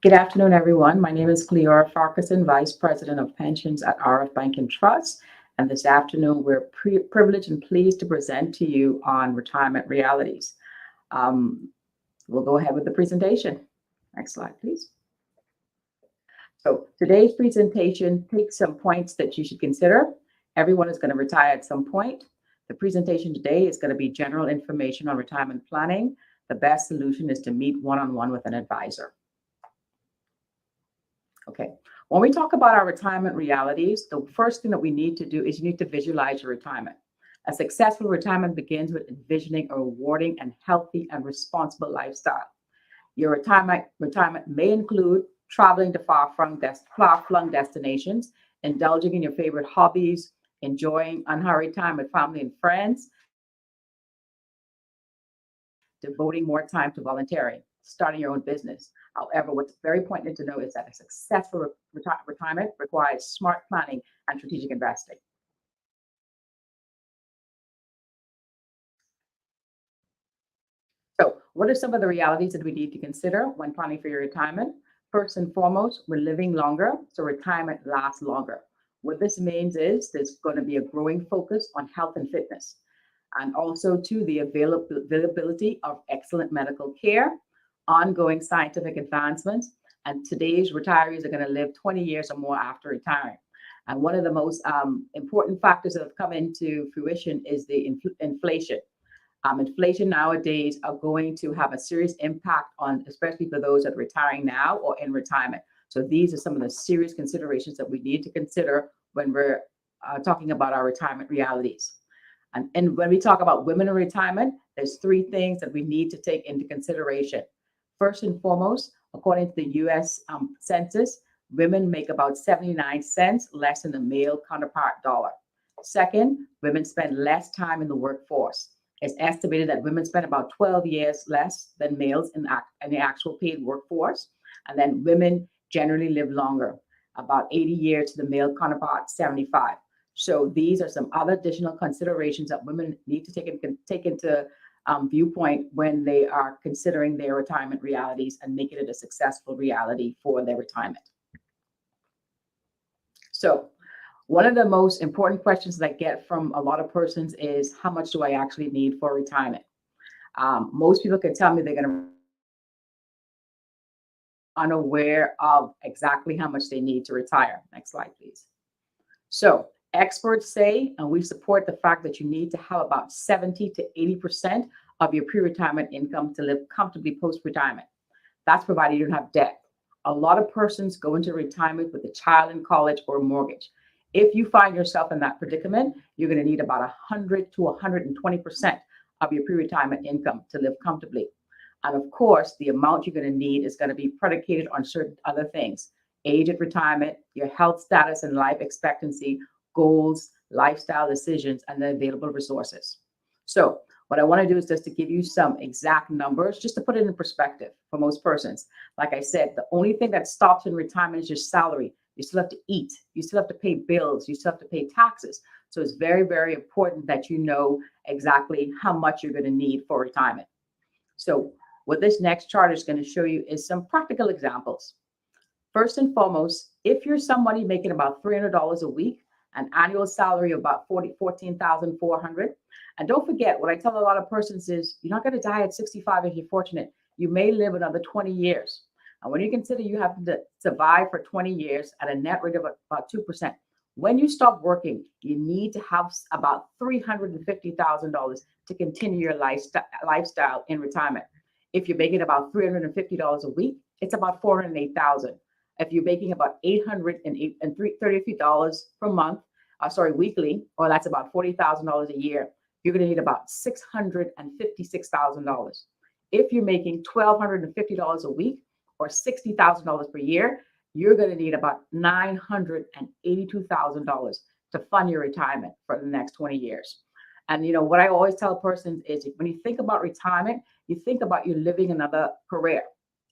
Good afternoon, everyone. My name is Cleora Farquharson, Vice President of Pensions at RF Bank and Trust. And this afternoon, we're privileged and pleased to present to you on retirement realities. Um, we'll go ahead with the presentation. Next slide, please. So today's presentation takes some points that you should consider. Everyone is going to retire at some point. The presentation today is going to be general information on retirement planning. The best solution is to meet one-on-one with an advisor. Okay, when we talk about our retirement realities, the first thing that we need to do is you need to visualize your retirement. A successful retirement begins with envisioning a rewarding and healthy and responsible lifestyle. Your retirement may include traveling to far-flung destinations, indulging in your favorite hobbies, enjoying unhurried time with family and friends, devoting more time to volunteering, starting your own business. However, what's very important to know is that a successful retirement requires smart planning and strategic investing. So, what are some of the realities that we need to consider when planning for your retirement? First and foremost, we're living longer, so retirement lasts longer. What this means is there's going to be a growing focus on health and fitness, and also to the availability of excellent medical care, ongoing scientific advancements, and today's retirees are going to live 20 years or more after retiring. And one of the most important factors that have come into fruition is the inflation. Inflation nowadays are going to have a serious impact on, especially for those that are retiring now or in retirement. So these are some of the serious considerations that we need to consider when we're talking about our retirement realities. And when we talk about women in retirement, there's three things that we need to take into consideration. First and foremost, according to the US Census, women make about 79 cents less than the male counterpart dollar. Second, women spend less time in the workforce. It's estimated that women spend about 12 years less than males in the actual paid workforce. And then women generally live longer, about 80 years to the male counterpart, 75. So these are some other additional considerations that women need to take into viewpoint when they are considering their retirement realities and making it a successful reality for their retirement. So one of the most important questions that I get from a lot of persons is, how much do I actually need for retirement? Most people can tell me they're going to unaware of exactly how much they need to retire. Next slide, please. So experts say, and we support the fact that you need to have about 70 to 80% of your pre-retirement income to live comfortably post-retirement. That's provided you don't have debt. A lot of persons go into retirement with a child in college or a mortgage. If you find yourself in that predicament, you're going to need about 100 to 120% of your pre-retirement income to live comfortably. And of course, the amount you're going to need is going to be predicated on certain other things: age at retirement, your health status and life expectancy, goals, lifestyle decisions, and the available resources. So what I want to do is just to give you some exact numbers, just to put it in perspective for most persons. Like I said, the only thing that stops in retirement is your salary. You still have to eat. You still have to pay bills. You still have to pay taxes. So it's very, very important that you know exactly how much you're going to need for retirement. So what this next chart is going to show you is some practical examples. First and foremost, if you're somebody making about $300 a week, an annual salary of about $14,400, and don't forget, what I tell a lot of persons is, you're not going to die at 65 if you're fortunate. You may live another 20 years. And when you consider you have to survive for 20 years at a net rate of about 2%, when you stop working, you need to have about $350,000 to continue your lifestyle in retirement. If you're making about $350 a week, it's about $408,000. If you're making about $833 per month, weekly, or that's about $40,000 a year, you're going to need about $656,000. If you're making $1,250 a week or $60,000 per year, you're going to need about $982,000 to fund your retirement for the next 20 years. And you know what I always tell persons is, when you think about retirement, you think about you living another career.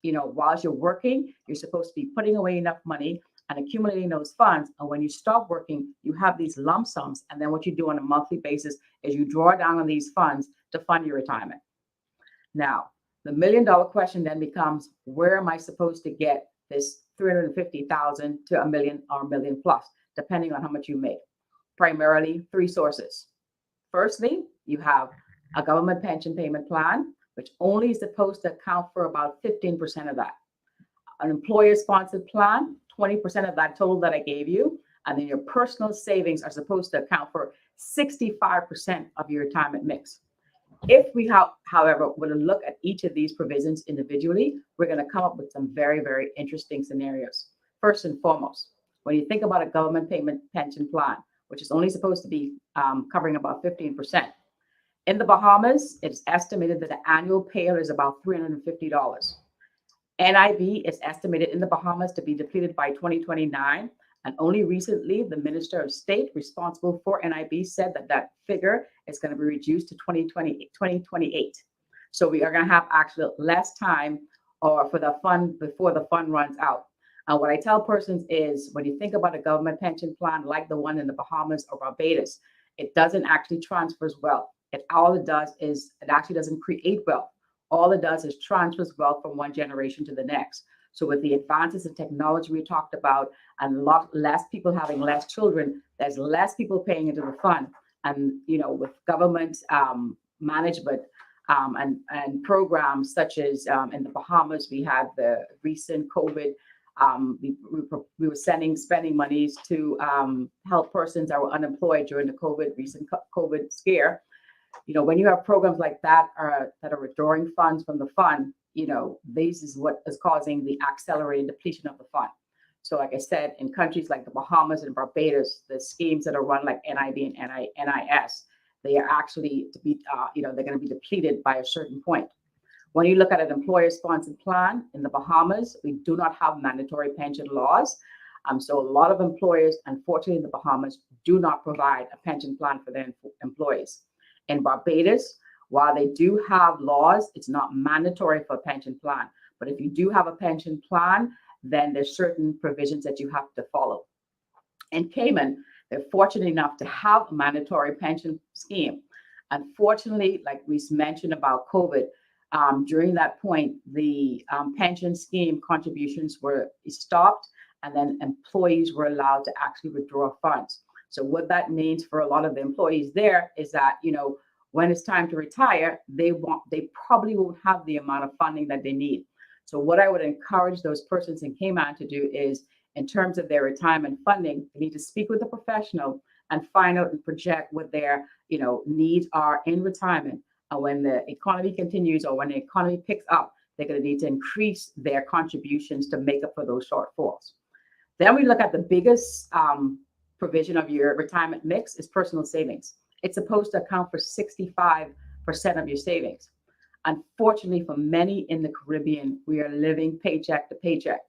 You know, whilst you're working, you're supposed to be putting away enough money and accumulating those funds. And when you stop working, you have these lump sums. And then what you do on a monthly basis is you draw down on these funds to fund your retirement. Now, the $1 million question then becomes, where am I supposed to get there's 350,000 to a million or a million plus, depending on how much you make. Primarily three sources. Firstly, you have a government pension payment plan, which only is supposed to account for about 15% of that. An employer-sponsored plan, 20% of that total that I gave you, and then your personal savings are supposed to account for 65% of your retirement mix. If we, however, were to look at each of these provisions individually, we're going to come up with some very, very interesting scenarios. First and foremost, when you think about a government payment pension plan, which is only supposed to be covering about 15%, in the Bahamas, it's estimated that the annual payout is about $350. NIB is estimated in the Bahamas to be depleted by 2029. And only recently, the Minister of State responsible for NIB said that that figure is going to be reduced to 2028. So we are going to have actually less time or for the fund before the fund runs out. And what I tell persons is when you think about a government pension plan like the one in the Bahamas or Barbados, it doesn't actually transfer wealth. All it does is it actually doesn't create wealth. All it does is transfers wealth from one generation to the next. So with the advances in technology we talked about and a lot less people having less children, there's less people paying into the fund. And, with government management and programs such as in the Bahamas, we had the recent COVID. We were spending monies to help persons that were unemployed during the recent COVID scare. When you have programs like that are withdrawing funds from the fund, this is what is causing the accelerated depletion of the fund. So like I said, in countries like the Bahamas and Barbados, the schemes that are run like NIB and NIS, they are actually they're going to be depleted by a certain point. When you look at an employer-sponsored plan in the Bahamas, we do not have mandatory pension laws. So a lot of employers, unfortunately, in the Bahamas, do not provide a pension plan for their employees. In Barbados, while they do have laws, it's not mandatory for a pension plan. But if you do have a pension plan, then there's certain provisions that you have to follow. In Cayman, they're fortunate enough to have a mandatory pension scheme. Unfortunately, like we mentioned about COVID, during that point, the pension scheme contributions were stopped, and then employees were allowed to actually withdraw funds. So what that means for a lot of the employees there is that, when it's time to retire, they probably won't have the amount of funding that they need. So what I would encourage those persons in Cayman to do is, in terms of their retirement funding, they need to speak with a professional and find out and project what their, needs are in retirement. And when the economy continues or when the economy picks up, they're going to need to increase their contributions to make up for those shortfalls. Then we look at the biggest provision of your retirement mix is personal savings. It's supposed to account for 65% of your savings. Unfortunately, for many in the Caribbean, we are living paycheck to paycheck.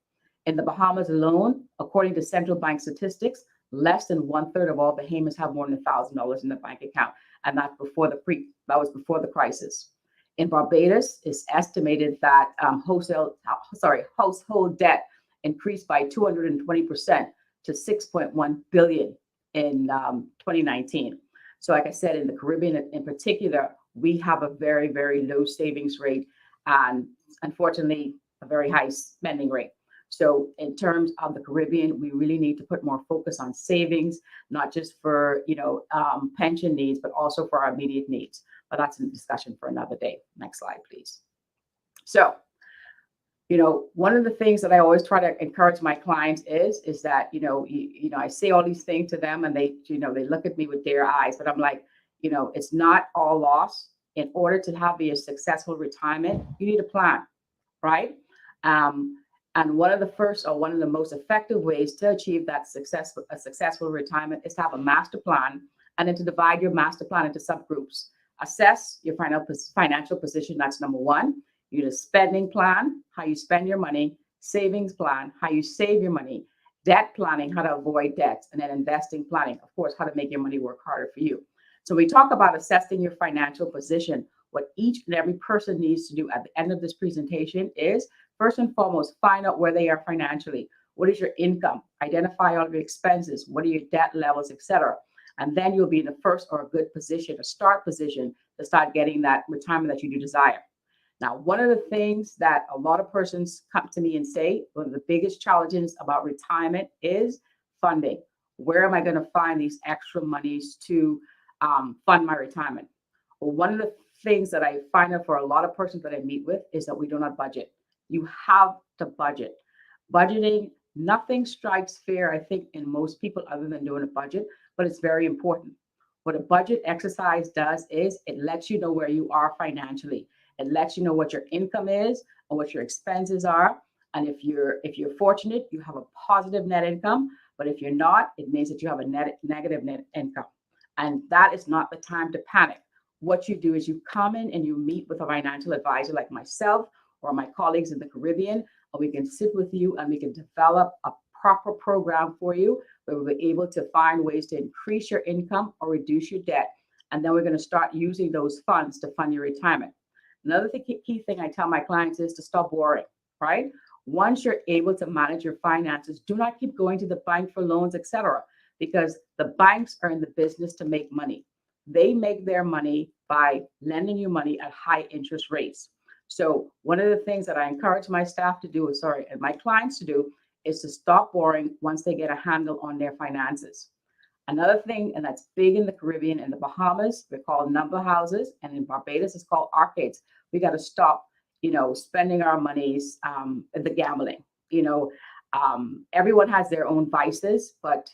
In the Bahamas alone, according to central bank statistics, less than 1/3 of all Bahamas have more than $1,000 in the bank account, and that's that was before the crisis. In Barbados, it's estimated that household debt increased by 220% to $6.1 billion in 2019. So like I said, in the Caribbean in particular, we have a very, very low savings rate and unfortunately a very high spending rate. So in terms of the Caribbean, we really need to put more focus on savings, not just for, pension needs, but also for our immediate needs. But that's a discussion for another day. Next slide, please. So, one of the things that I always try to encourage my clients is that, I say all these things to them and they look at me with their eyes, but I'm like, it's not all loss. In order to have a successful retirement, you need a plan, right? And one of the most effective ways to achieve a successful retirement is to have a master plan and then to divide your master plan into subgroups. Assess your financial position. That's number one. You need a spending plan, how you spend your money, savings plan, how you save your money, debt planning, how to avoid debts, and then investing planning, of course, how to make your money work harder for you. So we talk about assessing your financial position. What each and every person needs to do at the end of this presentation is, first and foremost, find out where they are financially. What is your income? Identify all of your expenses. What are your debt levels, etc. And then you'll be in a start position to start getting that retirement that you do desire. Now, one of the things that a lot of persons come to me and say, one of the biggest challenges about retirement is funding. Where am I going to find these extra monies to fund my retirement? Well, one of the things that I find out for a lot of persons that I meet with is that we do not budget. You have to budget. Budgeting, nothing strikes fear, I think, in most people other than doing a budget, but it's very important. What a budget exercise does is it lets you know where you are financially. It lets you know what your income is and what your expenses are. And if you're fortunate, you have a positive net income. But if you're not, it means that you have a negative net income. And that is not the time to panic. What you do is you come in and you meet with a financial advisor like myself or my colleagues in the Caribbean, and we can sit with you and we can develop a proper program for you where we'll be able to find ways to increase your income or reduce your debt. And then we're going to start using those funds to fund your retirement. Another key thing I tell my clients is to stop worrying, right? Once you're able to manage your finances, do not keep going to the bank for loans, etc., because the banks are in the business to make money. They make their money by lending you money at high interest rates. So one of the things that I encourage my staff to do, and my clients to do, is to stop worrying once they get a handle on their finances. Another thing, and that's big in the Caribbean and the Bahamas, they're called number houses, and in Barbados, it's called arcades. We got to stop, spending our monies at the gambling. Everyone has their own vices, but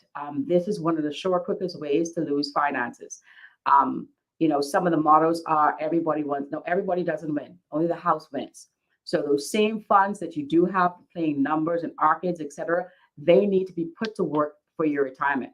this is one of the quickest ways to lose finances. Some of the mottos are everybody wins. No, everybody doesn't win. Only the house wins. So those same funds that you do have playing numbers and arcades, etc., they need to be put to work for your retirement.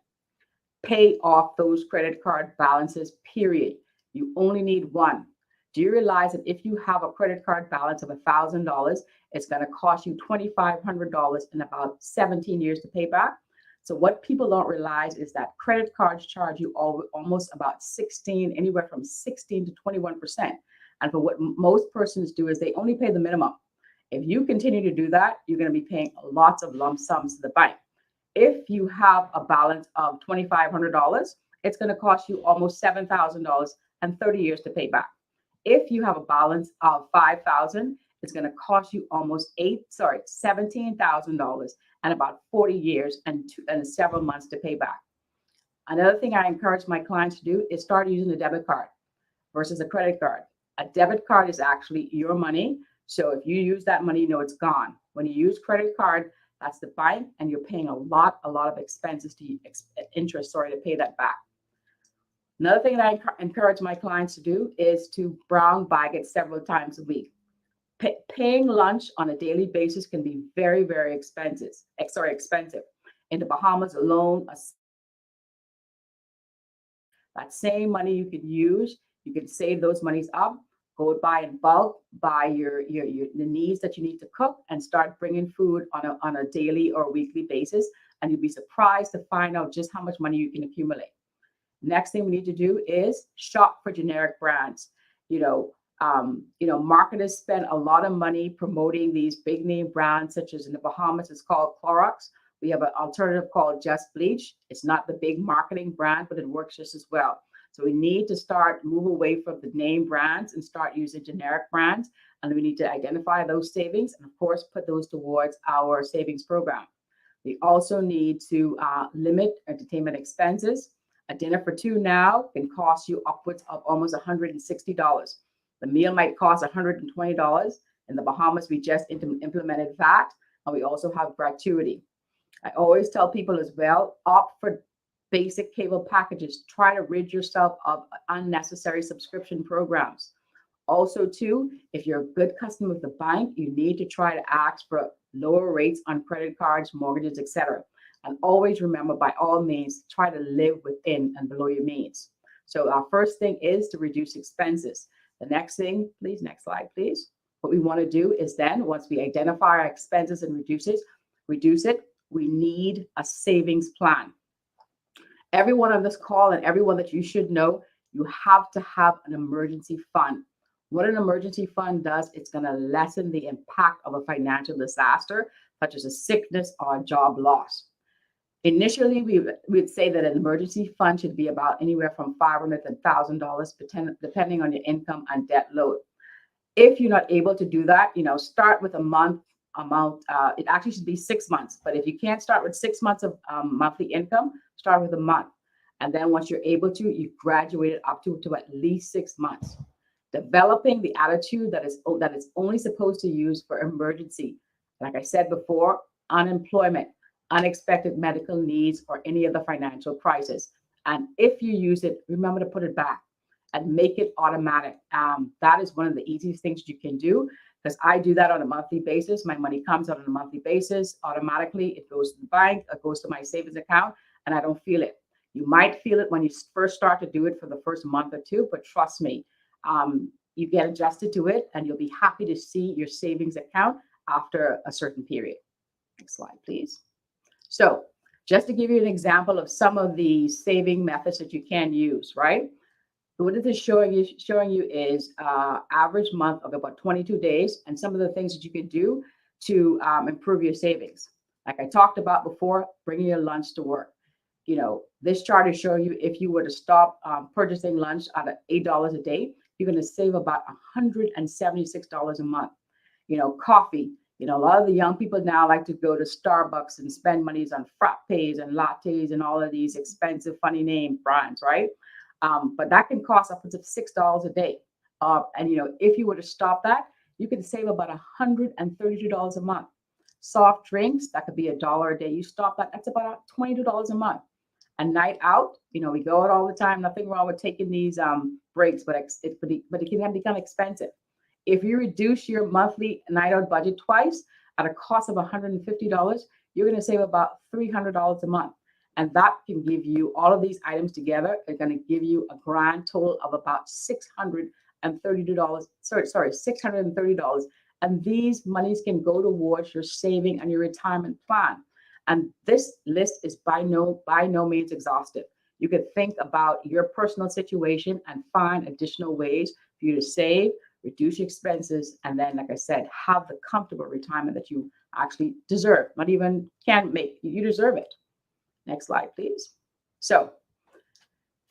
Pay off those credit card balances, period. You only need one. Do you realize that if you have a credit card balance of $1,000, it's going to cost you $2,500 in about 17 years to pay back? So what people don't realize is that credit cards charge you almost about anywhere from 16 to 21%. And for what most persons do is they only pay the minimum. If you continue to do that, you're going to be paying lots of lump sums to the bank. If you have a balance of $2,500, it's going to cost you almost $7,000 and 30 years to pay back. If you have a balance of $5,000, it's going to cost you almost $17,000 and about 40 years and several months to pay back. Another thing I encourage my clients to do is start using a debit card versus a credit card. A debit card is actually your money. So if you use that money, it's gone. When you use credit card, that's the bank, and you're paying a lot of expenses interest to pay that back. Another thing that I encourage my clients to do is to brown bag it several times a week. Paying lunch on a daily basis can be very, very expensive. In the Bahamas alone, that same money you could use, you could save those monies up, go buy in bulk, buy the needs that you need to cook, and start bringing food on a daily or weekly basis. And you'll be surprised to find out just how much money you can accumulate. Next thing we need to do is shop for generic brands. Marketers spend a lot of money promoting these big name brands, such as in the Bahamas, it's called Clorox. We have an alternative called Just Bleach. It's not the big marketing brand, but it works just as well. So we need to move away from the name brands and start using generic brands. And we need to identify those savings and, of course, put those towards our savings program. We also need to limit entertainment expenses. A dinner for two now can cost you upwards of almost $160. The meal might cost $120. In the Bahamas, we just implemented VAT, and we also have gratuity. I always tell people as well, opt for basic cable packages. Try to rid yourself of unnecessary subscription programs. Also, too, if you're a good customer of the bank, you need to try to ask for lower rates on credit cards, mortgages, etc. And always remember, by all means, try to live within and below your means. So our first thing is to reduce expenses. The next thing, please, next slide, please. What we want to do is then, once we identify our expenses and reduce it, we need a savings plan. Everyone on this call and everyone that you should know, you have to have an emergency fund. What an emergency fund does, it's going to lessen the impact of a financial disaster, such as a sickness or a job loss. Initially, we'd say that an emergency fund should be about anywhere from $500 to $1,000, depending on your income and debt load. If you're not able to do that, start with a month amount. It actually should be 6 months, but if you can't start with 6 months of monthly income, start with a month. And then once you're able to, you graduate it up to at least 6 months. Developing the attitude that is only supposed to use for emergency. Like I said before, unemployment, unexpected medical needs, or any other financial crisis. And if you use it, remember to put it back and make it automatic. That is one of the easiest things you can do, because I do that on a monthly basis. My money comes out on a monthly basis automatically. It goes to the bank, it goes to my savings account, and I don't feel it. You might feel it when you first start to do it for the first month or two, but trust me, you get adjusted to it and you'll be happy to see your savings account after a certain period. Next slide, please. So just to give you an example of some of the saving methods that you can use, right? What it is showing you is average month of about 22 days and some of the things that you can do to improve your savings. Like I talked about before, bringing your lunch to work. This chart is showing you if you were to stop purchasing lunch at $8 a day, you're going to save about $176 a month. Coffee. A lot of the young people now like to go to Starbucks and spend monies on frappes and lattes and all of these expensive, funny name brands, right? But that can cost upwards of $6 a day. And if you were to stop that, you can save about $132 a month. Soft drinks, that could be $1 a day. You stop that, that's about $22 a month. A night out, we go out all the time. Nothing wrong with taking these breaks, but it can become expensive. If you reduce your monthly night out budget twice at a cost of $150, you're going to save about $300 a month. And that can give you all of these items together. They're going to give you a grand total of about $632. $630. And these monies can go towards your saving and your retirement plan. And this list is by no means exhaustive. You could think about your personal situation and find additional ways for you to save, reduce your expenses, and then, like I said, have the comfortable retirement that you actually deserve. Not even can make, you deserve it. Next slide, please. So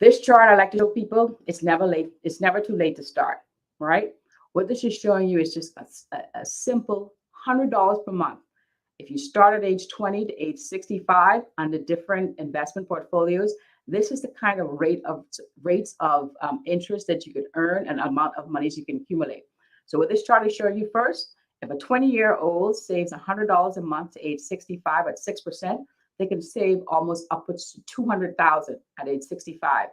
this chart, I like to show people, it's never late. It's never too late to start, right? What this is showing you is just a simple $100 per month. If you start at age 20 to age 65 under different investment portfolios, this is the kind of rates of interest that you could earn and amount of monies you can accumulate. So what this chart is showing you first, if a 20-year-old saves $100 a month to age 65 at 6%, they can save almost upwards to $200,000 at age 65.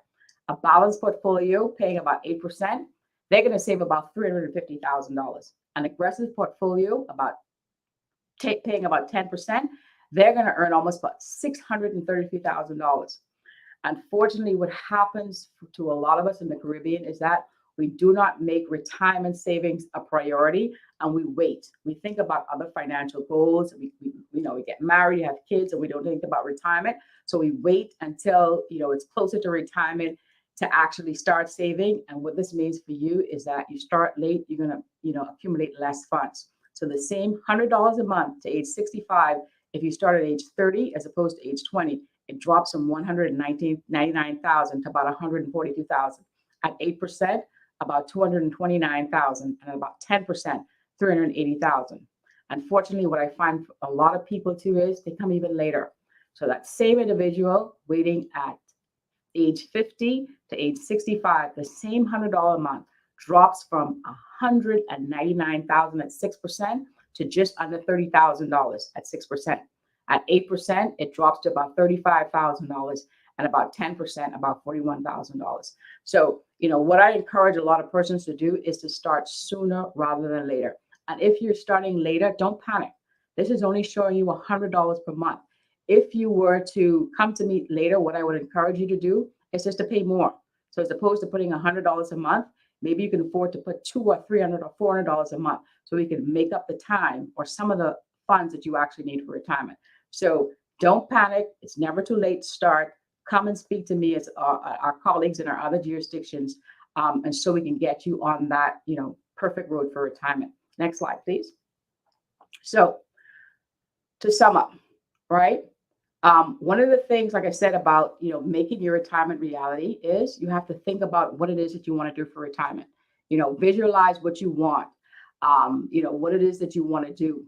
A balanced portfolio paying about 8%, they're going to save about $350,000. An aggressive portfolio paying about 10%, they're going to earn almost about $633,000. Unfortunately, what happens to a lot of us in the Caribbean is that we do not make retirement savings a priority, and we wait. We think about other financial goals. We get married, have kids, and we don't think about retirement. So we wait until it's closer to retirement to actually start saving. And what this means for you is that you start late, you're gonna accumulate less funds. So the same $100 a month to age 65, if you start at age 30 as opposed to age 20, it drops from $199,000 to about $142,000. At 8%, about $229,000, and at about 10%, $380,000. Unfortunately, what I find for a lot of people too is they come even later. So that same individual waiting at age 50 to age 65, the same $100 a month drops from $199,000 at 6% to just under $30,000 at 6%. At 8%, it drops to about $35,000, and about 10%, about $41,000. So, what I encourage a lot of persons to do is to start sooner rather than later. And if you're starting later, don't panic. This is only showing you $100 per month. If you were to come to me later, what I would encourage you to do is just to pay more. So as opposed to putting $100 a month, maybe you can afford to put $200 or $300 or $400 a month, so we can make up the time or some of the funds that you actually need for retirement. So don't panic. It's never too late to start. Come and speak to me as our colleagues in our other jurisdictions, and so we can get you on that, perfect road for retirement. Next slide, please. So to sum up, right? One of the things, like I said, about making your retirement reality is you have to think about what it is that you want to do for retirement. Visualize what you want. what it is that you want to do.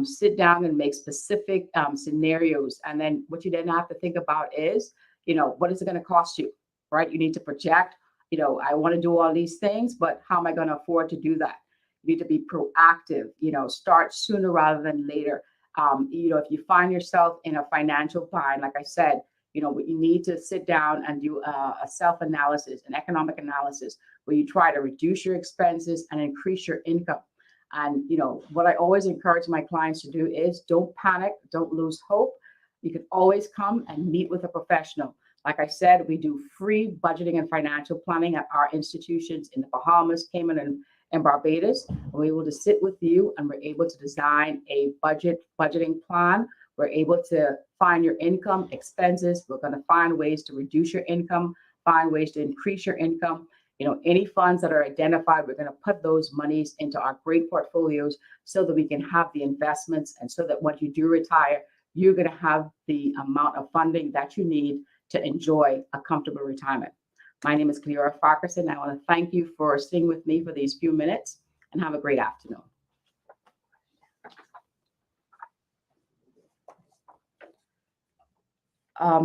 Sit down and make specific scenarios. And then what you then have to think about is, what is it going to cost you, right? You need to project, I want to do all these things, but how am I going to afford to do that? You need to be proactive, start sooner rather than later. If you find yourself in a financial bind, like I said, you need to sit down and do a self-analysis, an economic analysis, where you try to reduce your expenses and increase your income. And what I always encourage my clients to do is don't panic, don't lose hope. You can always come and meet with a professional. Like I said, we do free budgeting and financial planning at our institutions in the Bahamas, Cayman, and Barbados. We're able to sit with you and we're able to design a budgeting plan. We're able to find your income, expenses. We're going to find ways to reduce your income, find ways to increase your income. Any funds that are identified, we're going to put those monies into our great portfolios so that we can have the investments, and so that when you do retire, you're going to have the amount of funding that you need to enjoy a comfortable retirement. My name is Cleora Farquharson. I want to thank you for staying with me for these few minutes, and have a great afternoon.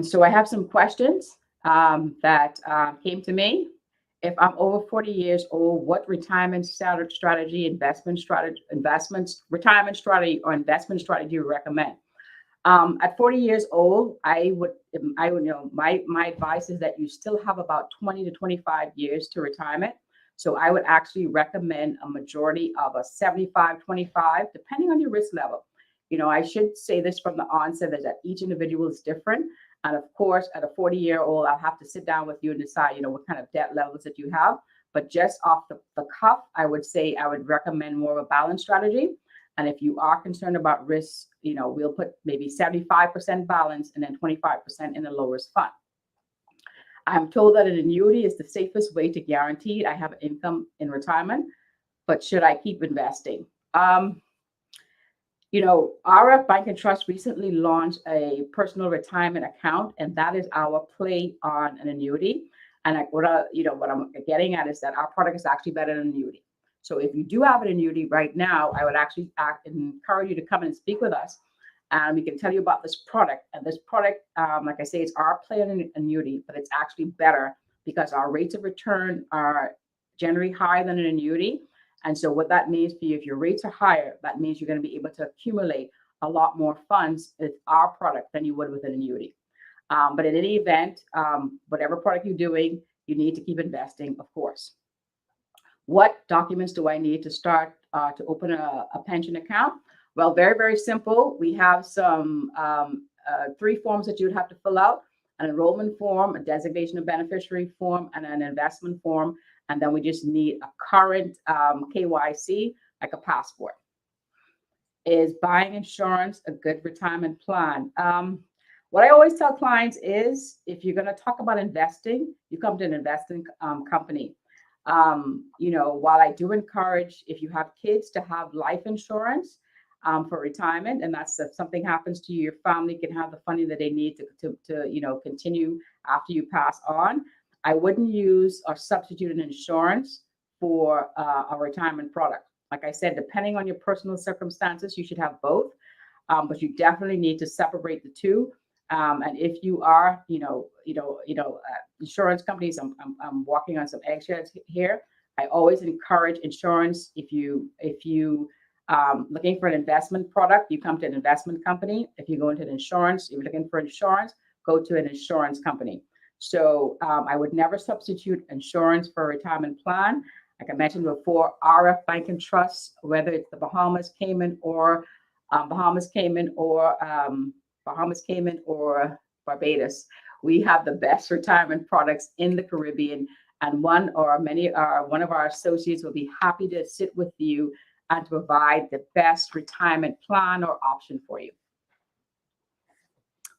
So I have some questions that came to me. If I'm over 40 years old, what retirement strategy, retirement strategy, or investment strategy do you recommend? At 40 years old, I would, my advice is that you still have about 20 to 25 years to retirement. So I would actually recommend a majority of a 75-25, depending on your risk level. I should say this from the onset, that each individual is different. And of course, at a 40-year-old, I'll have to sit down with you and decide, what kind of debt levels that you have. But just off the cuff, I would say I would recommend more of a balanced strategy. And if you are concerned about risk, we'll put maybe 75% balance and then 25% in the lowest fund. I'm told that an annuity is the safest way to guarantee I have income in retirement, but should I keep investing? RF Bank and Trust recently launched a personal retirement account, and that is our play on an annuity. And what I'm getting at is that our product is actually better than an annuity. So if you do have an annuity right now, I would actually encourage you to come and speak with us, and we can tell you about this product. And this product, like I say, it's our play on an annuity, but it's actually better because our rates of return are generally higher than an annuity. And so what that means for you, if your rates are higher, that means you're going to be able to accumulate a lot more funds with our product than you would with an annuity. But in any event, whatever product you're doing, you need to keep investing, of course. What documents do I need to start to open a pension account? Well, very, very simple. We have some 3 forms that you'd have to fill out: an enrollment form, a designation of beneficiary form, and an investment form. And then we just need a current KYC, like a passport. Is buying insurance a good retirement plan? What I always tell clients is, if you're going to talk about investing, you come to an investing company. While I do encourage, if you have kids, to have life insurance for retirement, and that's if something happens to you, your family can have the funding that they need to continue after you pass on. I wouldn't use or substitute an insurance for a retirement product. Like I said, depending on your personal circumstances, you should have both, but you definitely need to separate the two. And if you are, insurance companies, I'm walking on some eggshells here. I always encourage insurance. If you looking for an investment product, you come to an investment company. If you go into an insurance, you're looking for insurance, go to an insurance company. So I would never substitute insurance for a retirement plan. Like I mentioned before, RF Bank and Trust, whether it's the Bahamas, Cayman, or Barbados, we have the best retirement products in the Caribbean. And one of our associates will be happy to sit with you and to provide the best retirement plan or option for you.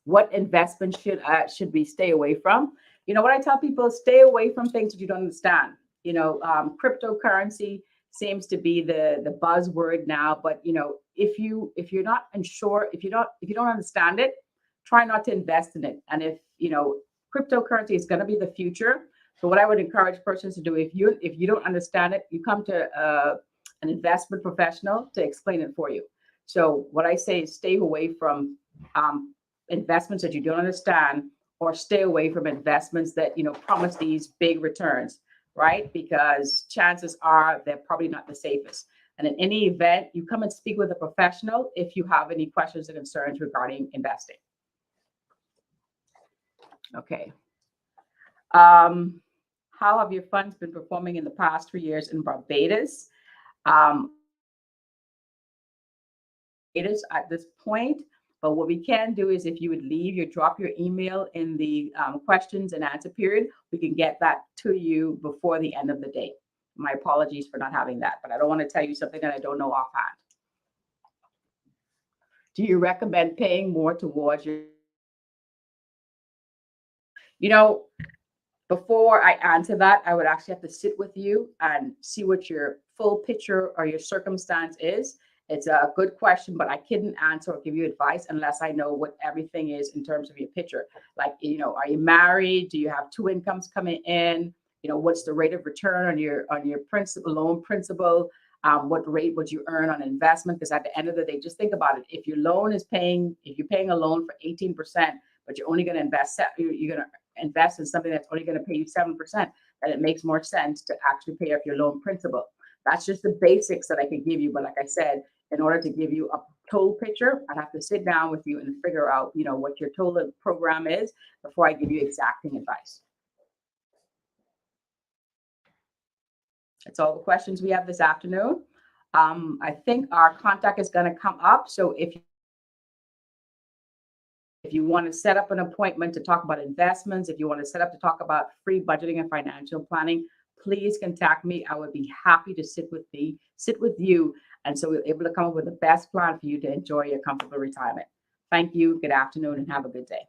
What investment should we stay away from? What I tell people is stay away from things that you don't understand. Cryptocurrency seems to be the buzzword now, but if you're not unsure, if you don't understand it, try not to invest in it. And if cryptocurrency is going to be the future, so what I would encourage persons to do, if you don't understand it, you come to an investment professional to explain it for you. So what I say is stay away from investments that you don't understand, or stay away from investments that, promise these big returns, right? Because chances are they're probably not the safest. And in any event, you come and speak with a professional if you have any questions or concerns regarding investing. Okay. How have your funds been performing in the past 3 years in Barbados? It is at this point, but what we can do is if you would drop your email in the questions and answer period, we can get that to you before the end of the day. My apologies for not having that, but I don't want to tell you something that I don't know offhand. Do you recommend paying more towards your, before I answer that, I would actually have to sit with you and see what your full picture or your circumstance is. It's a good question, but I couldn't answer or give you advice unless I know what everything is in terms of your picture. Like, are you married? Do you have two incomes coming in? What's the rate of return on your principal, loan principal? What rate would you earn on investment? Because at the end of the day, just think about it. If you're paying a loan for 18%, but you're only going to invest in something that's only going to pay you 7%, then it makes more sense to actually pay off your loan principal. That's just the basics that I can give you. But like I said, in order to give you a total picture, I'd have to sit down with you and figure out, what your total program is before I give you exacting advice. That's all the questions we have this afternoon. I think our contact is going to come up. So if you want to set up an appointment to talk about investments, if you want to set up to talk about free budgeting and financial planning, please contact me. I would be happy to sit with you. And so we're able to come up with the best plan for you to enjoy your comfortable retirement. Thank you. Good afternoon and have a good day.